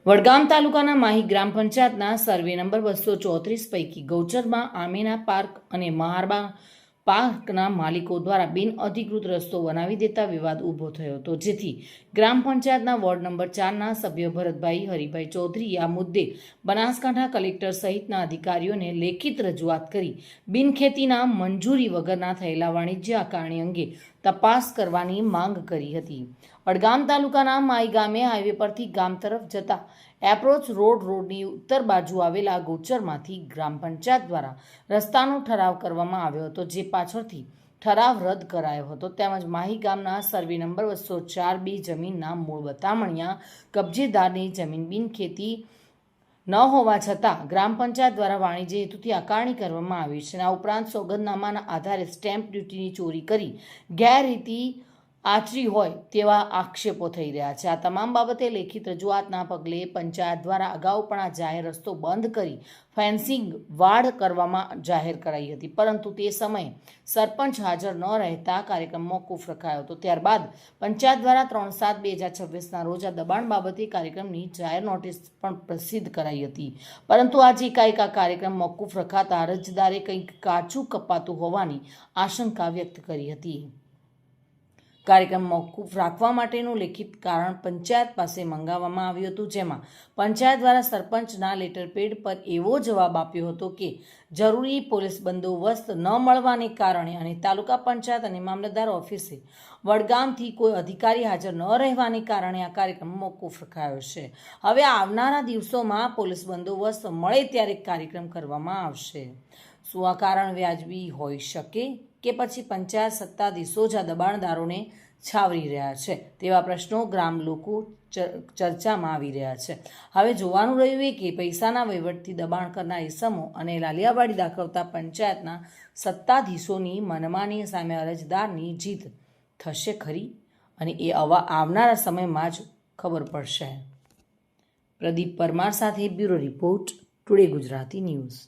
વડગામ તાલુકાના માહી ગ્રામ પંચાયતના survey number 234 પૈકી ગૌચરમાં આમેના પાર્ક અને મહારબા પાર્કના માલિકો દ્વારા બિનઅધિકૃત રસ્તો બનાવી દેતા વિવાદ ઊભો થયો હતો, જેથી ગ્રામ પંચાયતના વોર્ડ નંબર 4ના સભ્ય ભરતભાઈ હરિભાઈ ચૌધરીએ આ મુદ્દે બનાસકાંઠા કલેક્ટર સહિતના અધિકારીઓને લેખિત રજૂઆત કરી બિનખેતીના મંજૂરી વગરના થયેલા વાણિજ્ય આકારણી અંગે તપાસ કરવાની માંગ કરી હતી. વડગામ તાલુકાના માઈ ગામે હાઈવે પરથી ગામ તરફ જતા એપ્રોચ રોડની ઉત્તર બાજુ આવેલા ગોચરમાંથી ગ્રામ પંચાયત દ્વારા રસ્તાનો ઠરાવ કરવામાં આવ્યો હતો, જે પાછળથી ઠરાવ રદ કરાયો હતો. તેમજ માહી ગામના સર્વે નંબર 204B જમીનના મૂળ બતામણિયા કબજેદારની જમીન બિનખેતી ન હોવા છતાં ગ્રામ પંચાયત દ્વારા વાણિજ્ય હેતુથી આકારણી કરવામાં આવી છે. આ ઉપરાંત સોગંદનામાના આધારે સ્ટેમ્પ ડ્યુટીની ચોરી કરી ગેરરીતિ આચરી હોય તેવા આક્ષેપો થઈ રહ્યા છે. આ તમામ બાબતે લેખિત રજૂઆતના પગલે પંચાયત દ્વારા અગાઉ પણ આ જાહેર રસ્તો બંધ કરી ફેન્સિંગ વાડ કરવામાં જાહેર કરાઈ હતી, પરંતુ તે સમયે સરપંચ હાજર ન રહેતા કાર્યક્રમ મોકૂફ રખાયો હતો. ત્યારબાદ પંચાયત દ્વારા 3/7/2026ના રોજ આ દબાણ બાબતે કાર્યક્રમની જાહેર નોટિસ પણ પ્રસિદ્ધ કરાઈ હતી, પરંતુ આજે એકાએક આ કાર્યક્રમ મોકૂફ રખાતા અરજદારે કંઈક કાચું કપાતું હોવાની આશંકા વ્યક્ત કરી હતી. કાર્યક્રમ મોકૂફ રાખવા માટેનું લેખિત કારણ પંચાયત પાસે મંગાવવામાં આવ્યું હતું, જેમાં પંચાયત દ્વારા સરપંચના લેટરપેડ પર એવો જવાબ આપ્યો હતો કે જરૂરી પોલીસ બંદોબસ્ત ન મળવાને કારણે અને તાલુકા પંચાયત અને મામલતદાર ઓફિસે વડગામથી કોઈ અધિકારી હાજર ન રહેવાને કારણે આ કાર્યક્રમ મોકૂફ રખાયો છે. હવે આવનારા દિવસોમાં પોલીસ બંદોબસ્ત મળે ત્યારે કાર્યક્રમ કરવામાં આવશે. શું આ કારણ વ્યાજબી હોઈ શકે કે પછી પંચાયત સત્તાધીશો જ આ દબાણદારોને છાવરી રહ્યા છે તેવા પ્રશ્નો ગ્રામ લોકો ચર્ચામાં આવી રહ્યા છે. હવે જોવાનું રહ્યું એ કે પૈસાના વહીવટથી દબાણ કરનાર ઇસમો અને લાલિયાવાડી દાખવતા પંચાયતના સત્તાધીશોની મનમાની સામે અરજદારની જીત થશે ખરી, અને એ આવનારા સમયમાં જ ખબર પડશે. પ્રદીપ પરમાર સાથે bureau report, today Gujarati news.